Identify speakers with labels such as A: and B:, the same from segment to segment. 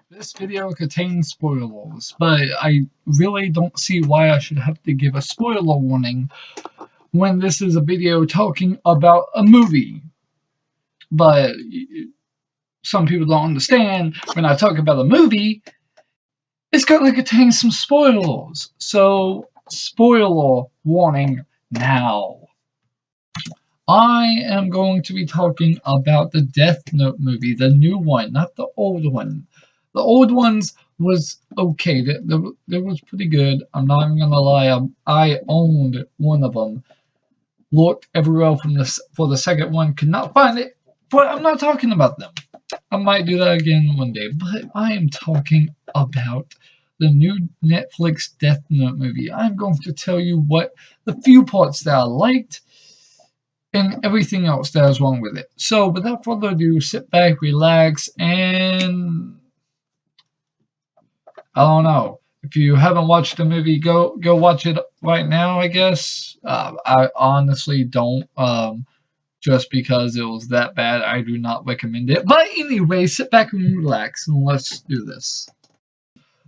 A: This video contains spoilers, but I really don't see why I should have to give a spoiler warning when this is a video talking about a movie. But some people don't understand when I talk about a movie, it's going to contain some spoilers. So, spoiler warning now. I am going to be talking about the Death Note movie, the new one, not the old one. The old ones was okay. They was pretty good. I'm not even gonna lie. I owned one of them. Looked everywhere for the second one. Could not find it. But I'm not talking about them. I might do that again one day. But I am talking about the new Netflix Death Note movie. I'm going to tell you what the few parts that I liked and everything else that is wrong with it. So, without further ado, sit back, relax, and I don't know. If you haven't watched the movie, go watch it right now. I guess I honestly don't. Just because it was that bad, I do not recommend it. But anyway, sit back and relax, and let's do this.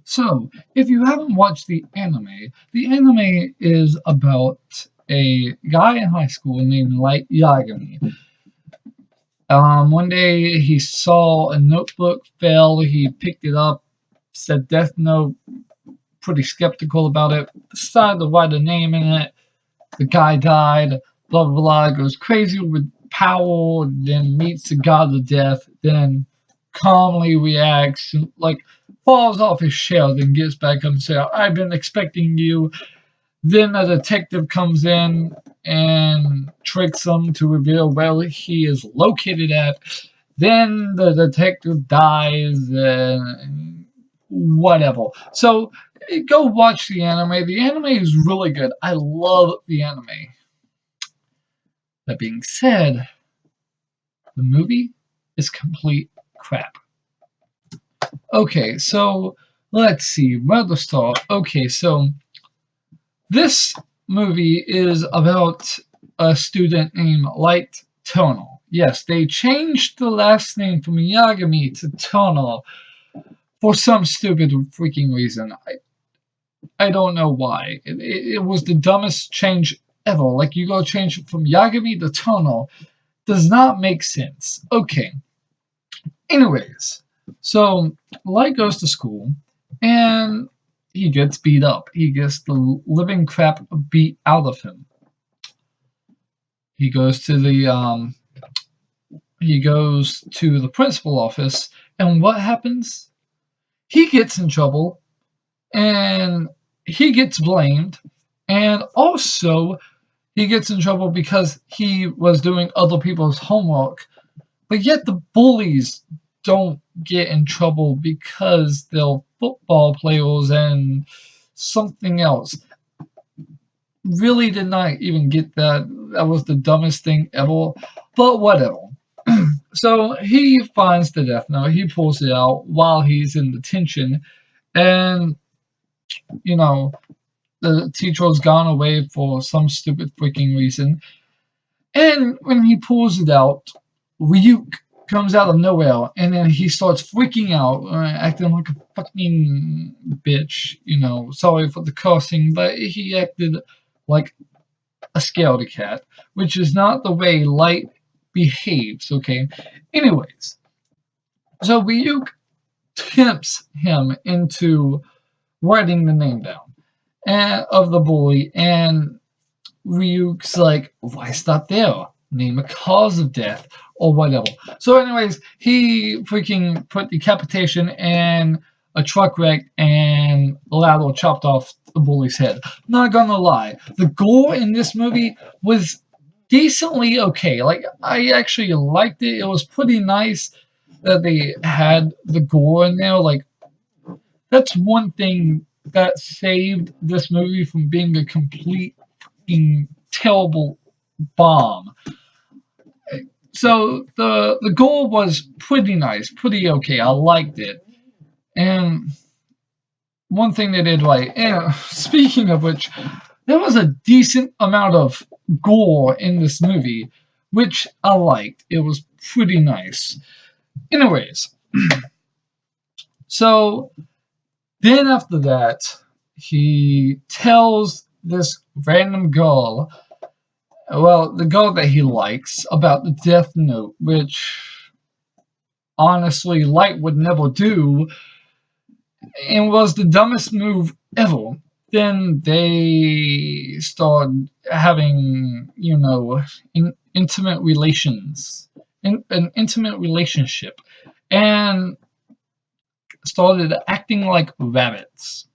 A: So, if you haven't watched the anime is about a guy in high school named Light Yagami. One day he saw a notebook fell, he picked it up, said Death Note, pretty skeptical about it, decided to write a name in it, the guy died, blah blah blah, goes crazy with power, then meets the god of death, then calmly reacts, like falls off his shell, then gets back up and says, I've been expecting you. Then a detective comes in and tricks him to reveal where he is located at. Then the detective dies and whatever. So go watch the anime. The anime is really good. I love the anime. That being said, the movie is complete crap. Okay, so let's see. Where to start? Okay, so this movie is about a student named Light Tonal. Yes, they changed the last name from Yagami to Tonal for some stupid freaking reason. I don't know why. It was the dumbest change ever. Like, you go change it from Yagami to Tonal. Does not make sense. Okay. Anyways, so Light goes to school, and he gets beat up. He gets the living crap beat out of him. He goes to the principal office, and what happens? He gets in trouble, and he gets blamed, and also he gets in trouble because he was doing other people's homework. But yet the bullies don't get in trouble because they're football players and something else. Really did not even get that. That was the dumbest thing ever. But whatever. So he finds the Death Note. He pulls it out while he's in detention. And, you know, the teacher's gone away for some stupid freaking reason. And when he pulls it out, Ryuk comes out of nowhere, and then he starts freaking out, acting like a fucking bitch, sorry for the cursing, but he acted like a scaredy cat, which is not the way Light behaves, okay? Anyways, so Ryuk tempts him into writing the name down of the bully, and Ryuk's like, why stop there? Name a cause of death, or whatever. So anyways, he freaking put decapitation and a truck wreck and ladder chopped off the bully's head. Not gonna lie, the gore in this movie was decently okay. Like, I actually liked it. It was pretty nice that they had the gore in there. Like, that's one thing that saved this movie from being a complete fucking terrible bomb. So the goal was pretty nice, pretty okay. I liked it. And one thing they did right, and speaking of which, there was a decent amount of gore in this movie, which I liked. It was pretty nice. Anyways, So then after that, he tells this random girl, well, the girl that he likes, about the Death Note, which honestly Light would never do, and was the dumbest move ever. Then they start having, intimate relations, an intimate relationship, and started acting like rabbits.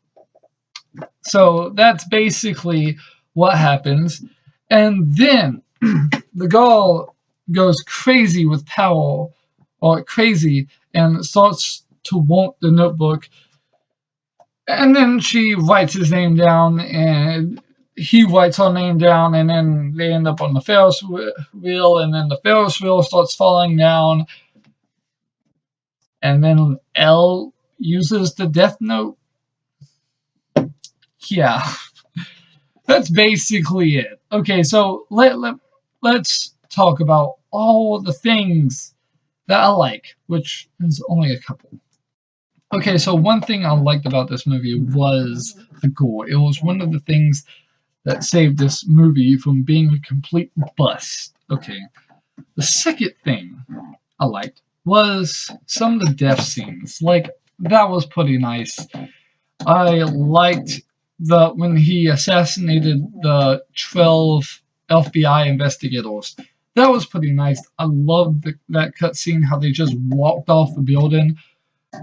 A: So that's basically what happens. And then the girl goes crazy with power, or crazy, and starts to want the notebook. And then she writes his name down, and he writes her name down, and then they end up on the Ferris wheel, and then the Ferris wheel starts falling down. And then L uses the Death Note. Yeah, that's basically it. Okay, so let's talk about all the things that I like, which is only a couple. Okay, so one thing I liked about this movie was the gore. It was one of the things that saved this movie from being a complete bust. Okay, the second thing I liked was some of the death scenes. Like, that was pretty nice. I liked when he assassinated the 12 FBI investigators. That was pretty nice. I loved that cutscene, how they just walked off the building.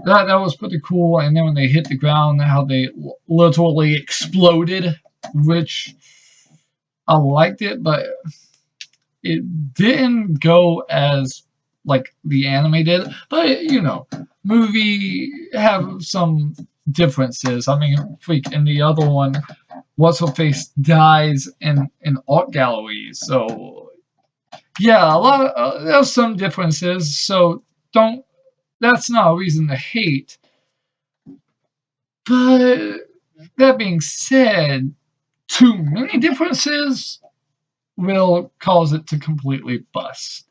A: That was pretty cool. And then when they hit the ground, how they literally exploded, which I liked it, but it didn't go as like the anime did. But movie have some differences. I mean, freak, in the other one, what's her face dies in an art gallery. So yeah, a lot of there's some differences. So don't. That's not a reason to hate. But that being said, too many differences will cause it to completely bust.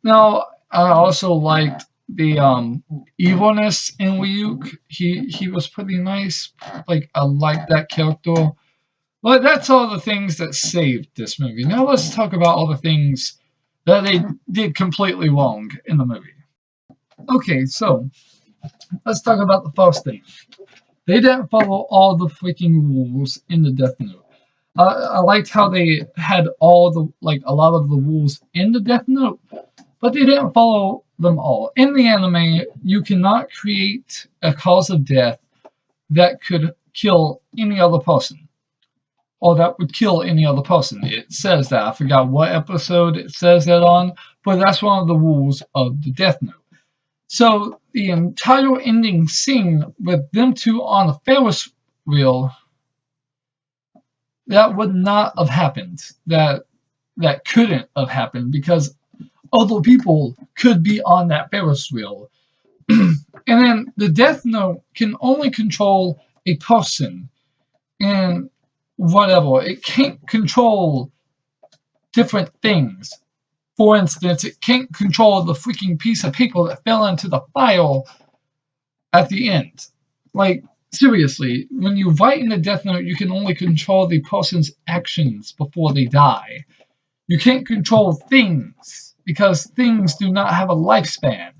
A: Now, I also liked the evilness in Ryuk. He was pretty nice. Like, I liked that character. But that's all the things that saved this movie. Now let's talk about all the things that they did completely wrong in the movie. Okay, so let's talk about the first thing. They didn't follow all the freaking rules in the Death Note. I liked how they had a lot of the rules in the Death Note, but they didn't follow them all. In the anime, you cannot create a cause of death that could kill any other person, or that would kill any other person. It says that. I forgot what episode it says that on, but that's one of the rules of the Death Note. So the entire ending scene with them two on a Ferris wheel, that would not have happened. That couldn't have happened because other people could be on that Ferris wheel. And then the Death Note can only control a person and whatever. It can't control different things. For instance, it can't control the freaking piece of paper that fell into the file at the end. Like, seriously, when you write in the Death Note, you can only control the person's actions before they die. You can't control things, because things do not have a lifespan.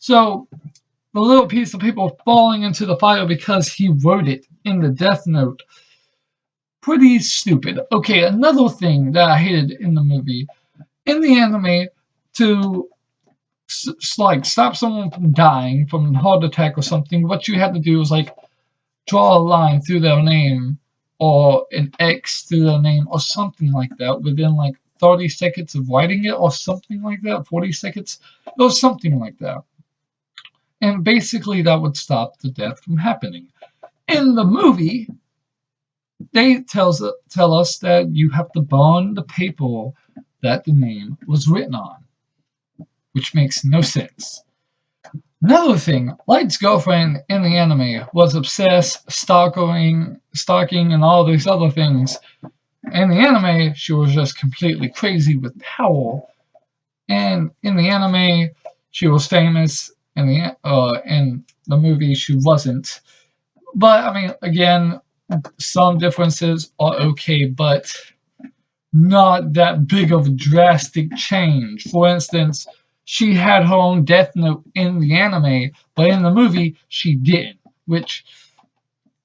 A: So, the little piece of paper falling into the fire because he wrote it in the Death Note, pretty stupid. Okay, another thing that I hated in the movie, in the anime, to stop someone from dying from a heart attack or something, what you had to do was draw a line through their name, or an X through their name, or something like that within 30 seconds of writing it, or something like that. 40 seconds, it was something like that. And basically that would stop the death from happening. In the movie, they tell us that you have to burn the paper that the name was written on, which makes no sense. Another thing, Light's girlfriend in the anime was obsessed, stalking, and all these other things. In the anime, she was just completely crazy with power. And in the anime, she was famous in the movie she wasn't. But I mean, again, some differences are okay, but not that big of a drastic change. For instance, she had her own Death Note in the anime, but in the movie she didn't, which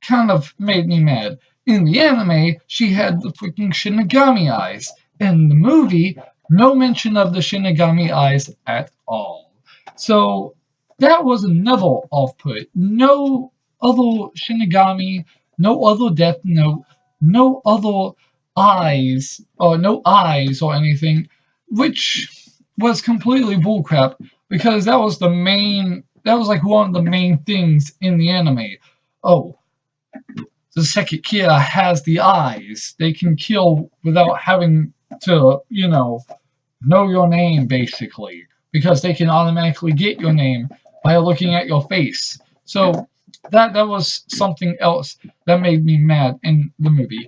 A: kind of made me mad. In the anime, she had the freaking Shinigami eyes. In the movie, no mention of the Shinigami eyes at all. So that was another off-put. No other Shinigami, no other Death Note, no other eyes, or no eyes or anything, which was completely bullcrap because that was like one of the main things in the anime. Oh, the second killer has the eyes. They can kill without having to, know your name, basically. Because they can automatically get your name by looking at your face. So that was something else that made me mad in the movie.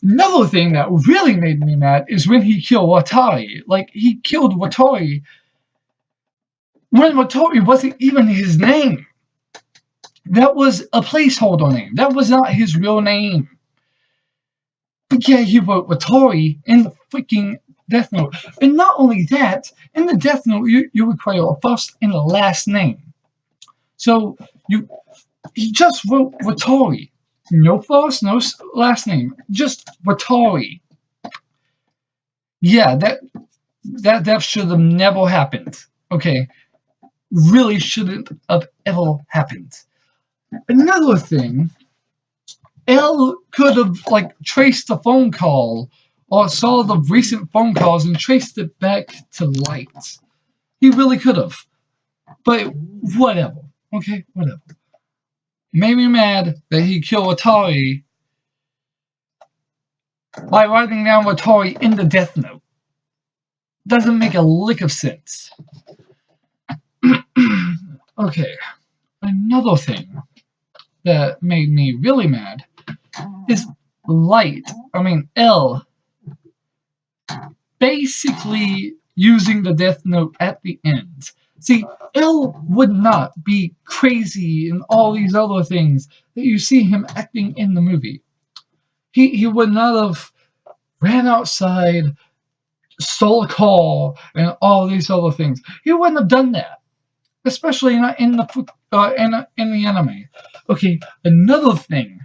A: Another thing that really made me mad is when he killed Watari. Like, he killed Watari when Watari wasn't even his name. That was a placeholder name. That was not his real name. But yeah, he wrote Watari in the freaking Death Note. And not only that, in the Death Note, you require a first and a last name. So he just wrote Watari. No first, no last name. Just Watari. Yeah, that death should have never happened. Okay. Really shouldn't have ever happened. Another thing, L could have traced the phone call or saw the recent phone calls and traced it back to Light. He really could have. But whatever. Okay, whatever. Made me mad that he killed Watari by writing down Watari in the Death Note. Doesn't make a lick of sense. Okay, another thing that made me really mad is L, basically using the Death Note at the end. See, L would not be crazy and all these other things that you see him acting in the movie. He would not have ran outside, stole a car, and all these other things. He wouldn't have done that, especially not in the anime. Okay, another thing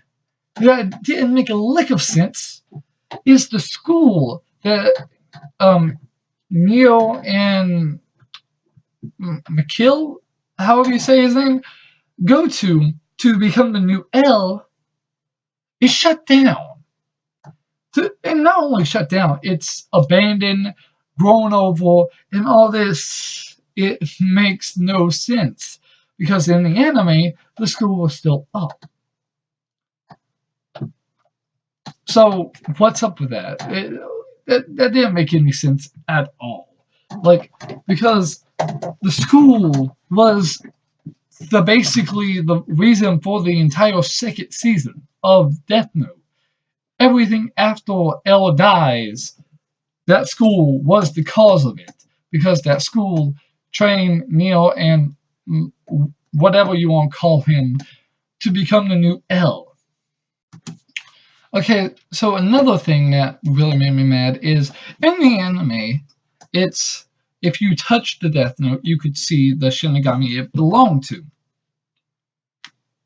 A: that didn't make a lick of sense is the school that Neo and McKill, however you say his name, go to become the new L is shut down. And not only shut down, it's abandoned, grown over, and all this. It makes no sense because in the anime, the school was still up. So what's up with that? That didn't make any sense at all. Because the school was basically the reason for the entire second season of Death Note. Everything after L dies, that school was the cause of it. Because that school trained Neo and whatever you want to call him to become the new L. Okay, so another thing that really made me mad is in the anime, it's if you touch the Death Note, you could see the Shinigami it belonged to.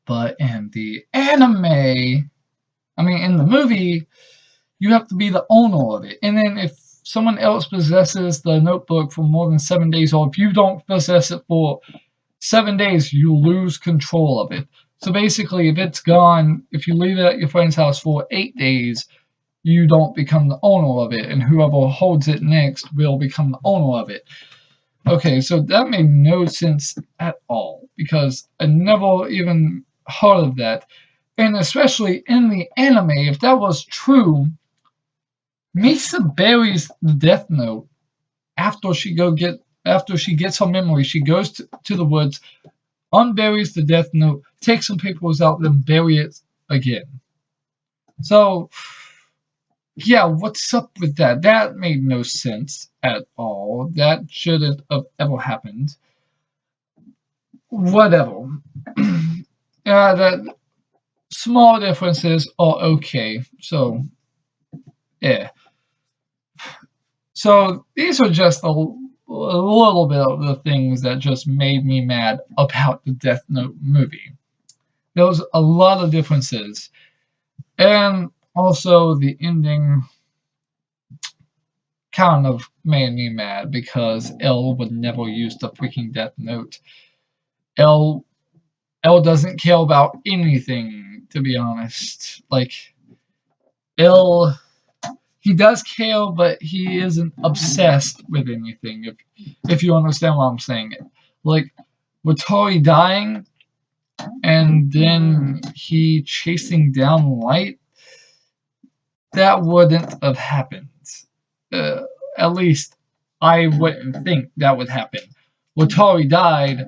A: But in the anime, in the movie, you have to be the owner of it. And then if someone else possesses the notebook for more than 7 days, or if you don't possess it for 7 days, you lose control of it. So basically, if it's gone, if you leave it at your friend's house for 8 days, you don't become the owner of it, and whoever holds it next will become the owner of it. Okay, so that made no sense at all, because I never even heard of that. And especially in the anime, if that was true, Misa buries the Death Note after she gets her memory. She goes to the woods, unburies the Death Note, takes some papers out, then bury it again. So, yeah, what's up with that? That made no sense at all. That shouldn't have ever happened. whatever. The small differences are okay. So, yeah. So these are just a little bit of the things that just made me mad about the Death Note movie. There was a lot of differences. And also the ending kind of made me mad because L would never use the freaking Death Note. L doesn't care about anything, to be honest. Like, L, he does care, but he isn't obsessed with anything, if you understand what I'm saying. Like, with Tori dying, and then he chasing down Light, that wouldn't have happened. Uh, at least I wouldn't think that would happen. Watari died.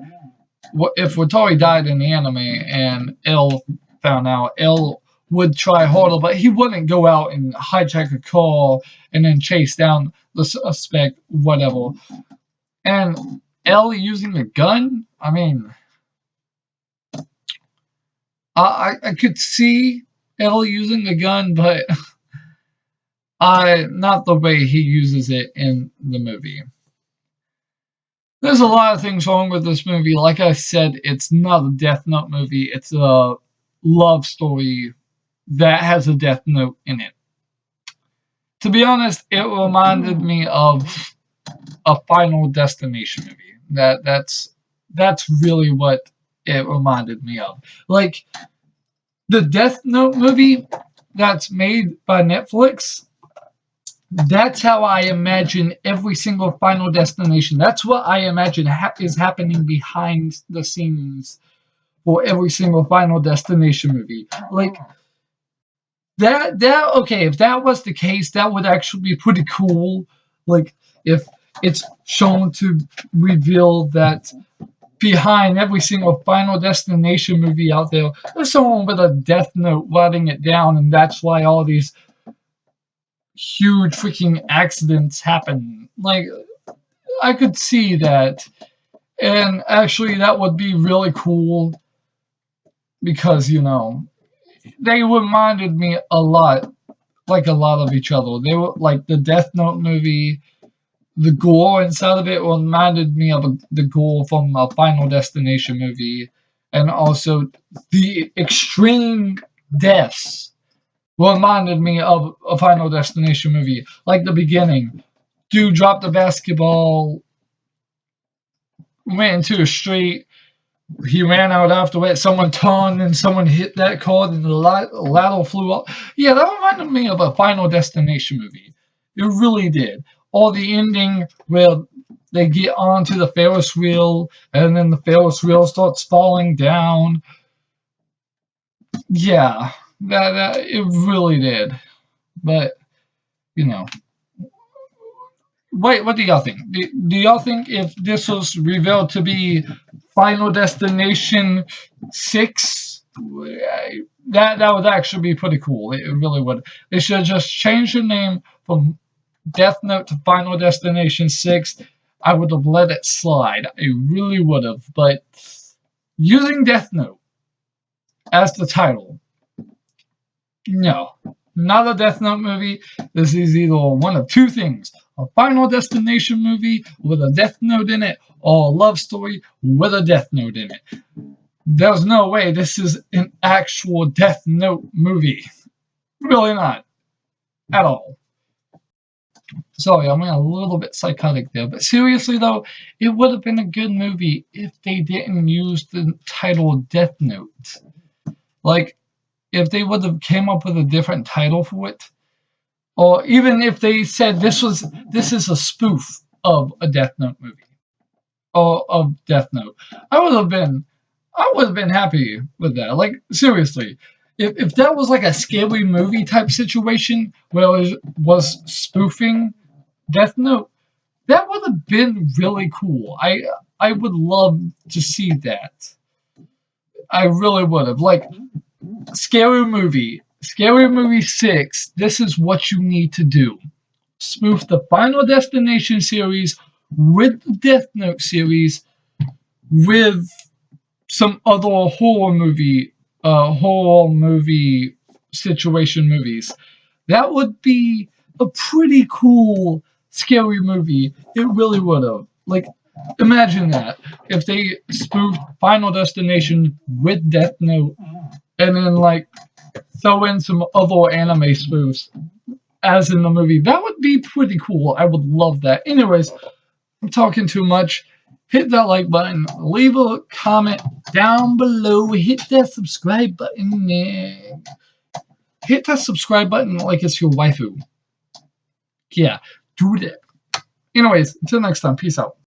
A: If Watari died in the anime and L found out, L would try harder, but he wouldn't go out and hijack a car and then chase down the suspect, whatever. And L using a gun, I mean, I could see L using a gun, but not the way he uses it in the movie. There's a lot of things wrong with this movie. Like I said, it's not a Death Note movie. It's a love story that has a Death Note in it. To be honest, it reminded me of a Final Destination movie. That's really what it reminded me of. Like, the Death Note movie that's made by Netflix, that's how I imagine every single Final Destination. That's what I imagine is happening behind the scenes for every single Final Destination movie. Like, okay, if that was the case, that would actually be pretty cool. Like, if it's shown to reveal that behind every single Final Destination movie out there, there's someone with a Death Note writing it down, and that's why all these huge freaking accidents happen. Like, I could see that. And actually, that would be really cool because, they reminded me a lot of each other. They were like the Death Note movie. The gore inside of it reminded me of the gore from a Final Destination movie. And also the extreme deaths reminded me of a Final Destination movie. Like the beginning. Dude dropped the basketball, went into a street, he ran out after it, someone turned and someone hit that car and the ladder flew up. Yeah, that reminded me of a Final Destination movie. It really did. Or the ending where they get onto the Ferris wheel and then the Ferris wheel starts falling down. Yeah, that it really did. But, wait, what do y'all think? Do y'all think if this was revealed to be Final Destination 6, that would actually be pretty cool? It really would. They should have just changed the name from Death Note to Final Destination 6. I would have let it slide. I really would have. But using Death Note as the title, no. Not a Death Note movie. This is either one of two things. A Final Destination movie with a Death Note in it, or a love story with a Death Note in it. There's no way this is an actual Death Note movie. Really not. At all. Sorry, I'm a little bit psychotic there. But seriously, though, it would have been a good movie if they didn't use the title Death Note. Like, if they would have came up with a different title for it, or even if they said this is a spoof of a Death Note movie, or of Death Note, I would have been happy with that. Like, seriously, if that was like a scary movie type situation where it was spoofing Death Note, that would have been really cool. I would love to see that. I really would have. Like, Scary Movie 6, this is what you need to do. Spoof the Final Destination series with the Death Note series with some other horror movie situation movies. That would be a pretty cool, scary movie. It really would have. Like, imagine that. If they spoofed Final Destination with Death Note, and then, like, throw in some other anime spoofs, as in the movie. That would be pretty cool. I would love that. Anyways, I'm talking too much. Hit that like button. Leave a comment down below. Hit that subscribe button. Hit that subscribe button like it's your waifu. Yeah, do that. Anyways, until next time. Peace out.